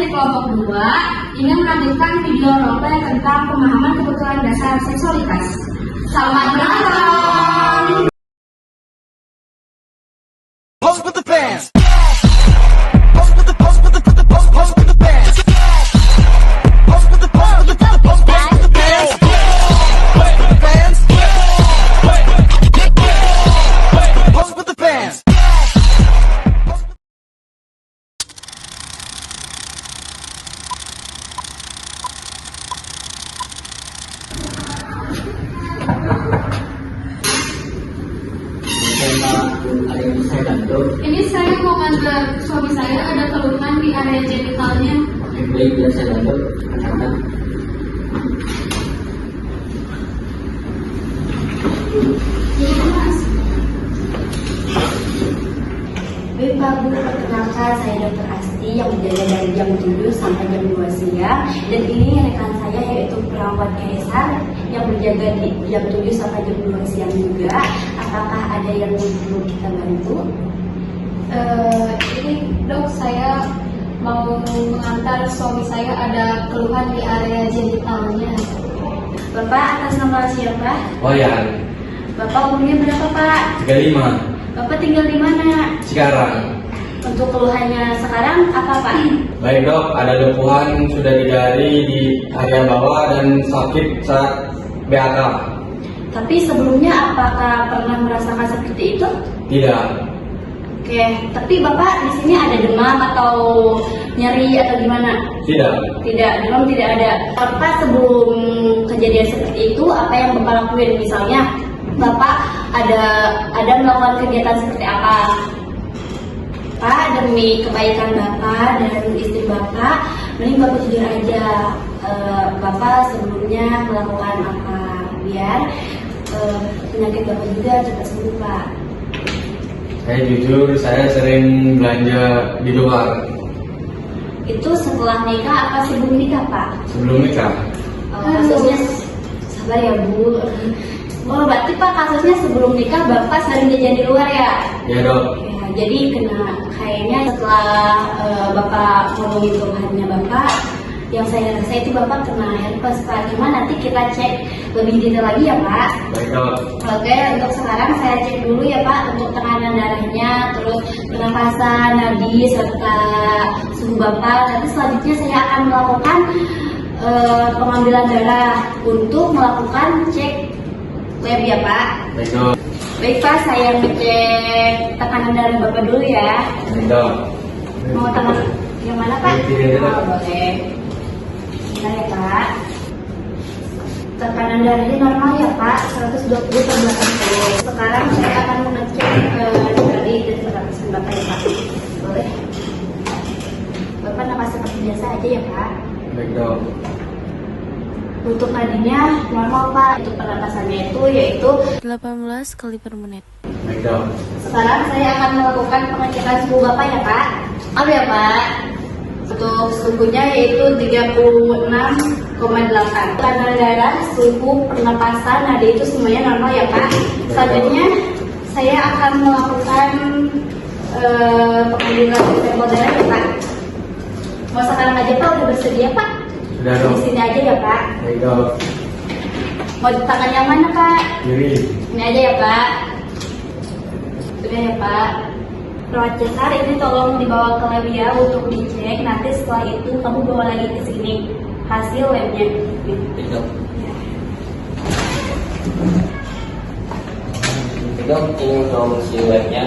kelompok 2 ingin melanjutkan video roleplay tentang pemahaman kebutuhan dasar seksualitas. Selamat datang! Pose with the bands. Pose with the pose with the pose with the bands. Pose with the pose with the pose with the bands. Bands. Pose with the bands. Ini saya mau ngantar suami saya, ada keluhan di area genitalnya. Baik, biar saya bantu. Katakan. Iya, Mas. Baik Pak Bu, perkenalkan saya Dr. Asti yang berjaga dari jam 7 sampai jam 2 siang. Dan ini rekan saya yaitu perawat Kaisar yang berjaga di jam 7 sampai jam 2 siang juga. Apakah ada yang perlu kita bantu? Ini dok, saya mau mengantar suami saya, ada keluhan di area genitalnya. Bapak atas nama siapa? Oh ya, Bapak umurnya berapa Pak? 35. Bapak tinggal di mana? Sekarang. Untuk keluhannya sekarang apa Pak? Baik dok, ada lekuhan sudah di jari di area bawah dan sakit saat BAK. Tapi sebelumnya apakah pernah merasakan seperti itu? Tidak. Oke, tapi Bapak di sini ada demam atau nyeri atau gimana? Tidak. Tidak, demam tidak ada. Bapak sebelum kejadian seperti itu, apa yang Bapak lakuin? Misalnya, Bapak ada melakukan kegiatan seperti apa? Pak, demi kebaikan Bapak dan istri Bapak, mending Bapak jujur aja. Bapak sebelumnya melakukan apa? Biar penyakit Bapak juga cepat sembuh, Pak. Saya jujur, saya sering belanja di luar Itu setelah nikah apa sebelum nikah, Pak? sebelum nikah. Kasusnya sabar ya Bu. Oh berarti Pak kasusnya sebelum nikah Bapak sering jajan di luar ya? Ya dok. Ya, jadi kayaknya setelah Bapak ngomongin keluhannya Bapak, yang saya rasa itu Bapak kena herpes Pak. Cuma nanti kita cek lebih detail lagi ya Pak. Baik dok. Oke, untuk sekarang saya cek dulu ya Pak untuk tekanan darahnya, terus pernapasan, nadi, serta suhu Bapak. Nanti selanjutnya saya akan melakukan pengambilan darah untuk melakukan cek lab ya Pak. Baik dok. Baik Pak, saya ngecek tekanan darah Bapak dulu ya. Baik dok. Mau tangan yang mana Pak? Ini, Oh, boleh. Bentar ya Pak. Tekanan darahnya normal ya Pak, 120/80. Sekarang saya akan mengecek dari pernapasan Bapak ya Pak. Boleh? Bapak napas seperti biasa aja ya Pak. Baik dok. Untuk nadinya normal Pak. Untuk pernapasannya itu yaitu 18 kali per menit. Baik dok. sekarang saya akan melakukan pengecekan suhu Bapak ya Pak. Apa ya Pak? Untuk suhunya yaitu 36,8. Tekanan darah, suhu, pernapasan, nadi itu semuanya normal ya Pak. Selanjutnya saya akan melakukan pengambilan sampel darah ya Pak. Mau sekarang aja Pak, udah bersedia Pak? Sudah dok. Di sini aja ya Pak. Baik dok. Mau di tangan yang mana Pak? Kiri. Ini aja ya Pak. Sudah ya Pak. Perawat Cesar ini tolong dibawa ke lab ya untuk dicek. Nanti setelah itu kamu bawa lagi ke sini hasil labnya. Baik dok. Dok, ini untuk hasil labnya.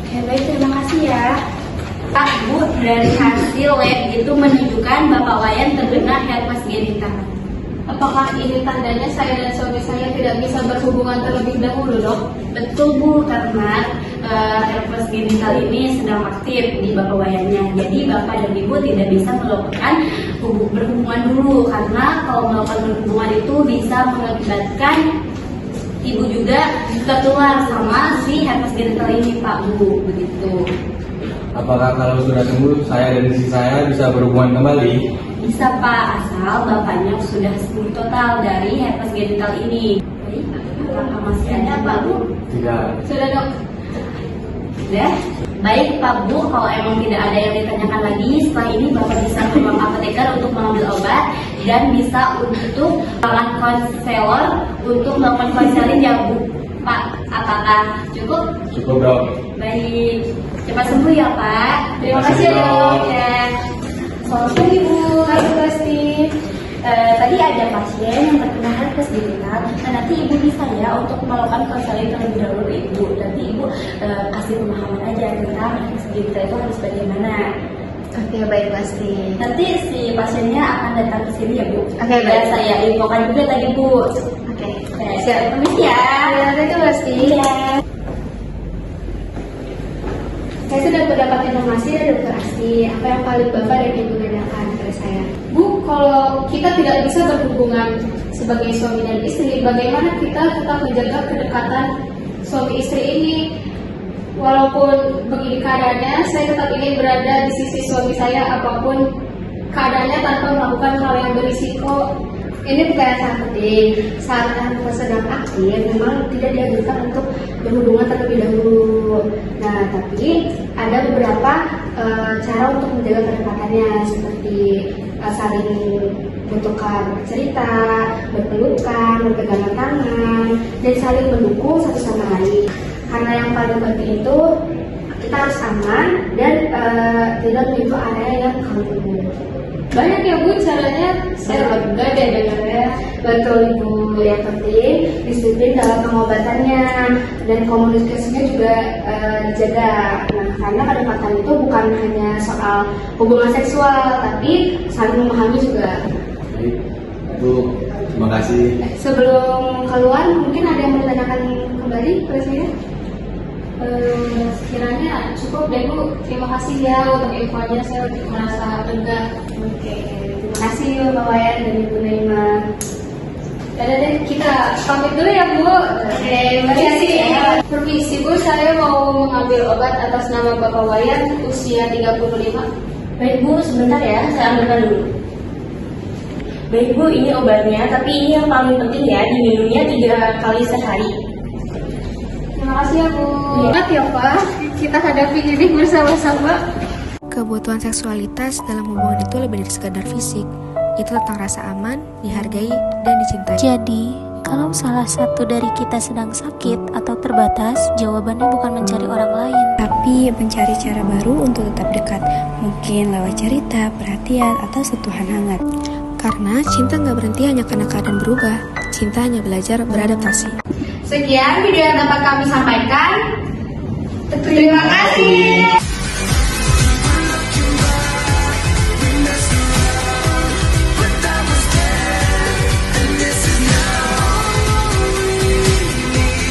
Oke baik, terima kasih ya. Pak Bu, dari hasil lab itu menunjukkan Bapak Wayan terkena herpes genital. Apakah ini tandanya saya dan suami saya tidak bisa berhubungan terlebih dahulu, dok? Betul Bu, karena herpes genital ini sedang aktif di Bapak Wayannya. Jadi Bapak dan Ibu tidak bisa melakukan berhubungan dulu, karena kalau melakukan berhubungan itu bisa mengakibatkan Ibu juga tertular sama si herpes genital ini Pak Bu, begitu. Apakah kalau sudah sembuh, saya dan istri saya bisa berhubungan kembali? Bisa Pak, asal Bapaknya sudah sembuh total dari herpes genital ini. Baik, apakah masih ada Pak Bu? Tidak. Sudah dok. Sudah? Baik Pak Bu, kalau emang tidak ada yang ditanyakan lagi, setelah ini Bapak bisa ke ruang apoteker untuk mengambil obat dan bisa untuk ruangan konselor untuk melakukan konseling ya Bu. Pak, apakah cukup? Cukup dok. Baik, cepat sembuh ya Pak. Terima kasih ya Dok. Dok. Ya. Selamat pagi Bu. Halo Pasti. Tadi ada pasien yang terkena herpes digital. Nah, nanti Ibu bisa ya untuk melakukan konseling terlebih dahulu Ibu. Nanti Ibu kasih pemahaman aja tentang herpes digital itu harus bagaimana. Oke, baik Pasti. Nanti si pasiennya akan datang ke sini ya Bu. Oke, baik. Saya infokan juga tadi Bu. Oke. Siap. Permisi ya. Terima kasih Pasti. Iya. Saya sudah mendapat informasi dari Dokter Asti apa yang paling Bapak dan Ibu tanyakan kepada saya. Bu, kalau kita tidak bisa berhubungan sebagai suami dan istri, bagaimana kita tetap menjaga kedekatan suami istri ini? Walaupun begini keadaannya, saya tetap ingin berada di sisi suami saya apapun keadaannya tanpa melakukan hal yang berisiko. Ini pertanyaan sangat penting. Saat kita sedang aktif, memang tidak dianjurkan untuk berhubungan terlebih dahulu. Nah, tapi ada beberapa cara untuk menjaga kedekatannya, seperti saling bertukar cerita, berpelukan, berpegangan tangan, dan saling mendukung satu sama lain. Karena yang paling penting itu kita harus aman dan tidak menyentuh area yang kamu. Banyak ya Bu caranya, saya lega deh dengarnya. Betul Ibu, yang penting disiplin dalam pengobatannya dan komunikasinya juga dijaga. Nah, karena kedekatan itu bukan hanya soal hubungan seksual, tapi saling memahami juga. Baik, Bu, terima kasih. Sebelum keluar, mungkin ada yang mau ditanyakan kembali kepada saya? Sekiranya cukup deh Bu, terima kasih ya untuk infonya, saya merasa lega. Oke, terima kasih Mbak Wayan dan Ibu Naima. Yaudah deh, kita pamit dulu ya Bu. Oke, terima kasih. Permisi Bu, saya mau mengambil obat atas nama Bapak Wayan, usia 35. Baik Bu, sebentar ya, saya ambilkan dulu. Baik Bu, ini obatnya, tapi ini yang paling penting ya, diminumnya 3 kali sehari. Terima kasih ya Bu. Ingat ya Pak, kita hadapi ini bersama-sama. Kebutuhan seksualitas dalam hubungan itu lebih dari sekadar fisik. Itu tentang rasa aman, dihargai, dan dicintai. Jadi, kalau salah satu dari kita sedang sakit atau terbatas, jawabannya bukan mencari orang lain, tapi mencari cara baru untuk tetap dekat. Mungkin lewat cerita, perhatian, atau sentuhan hangat. Karena cinta nggak berhenti hanya karena keadaan berubah. Cinta hanya belajar beradaptasi. Sekian video yang dapat kami sampaikan. Terima kasih.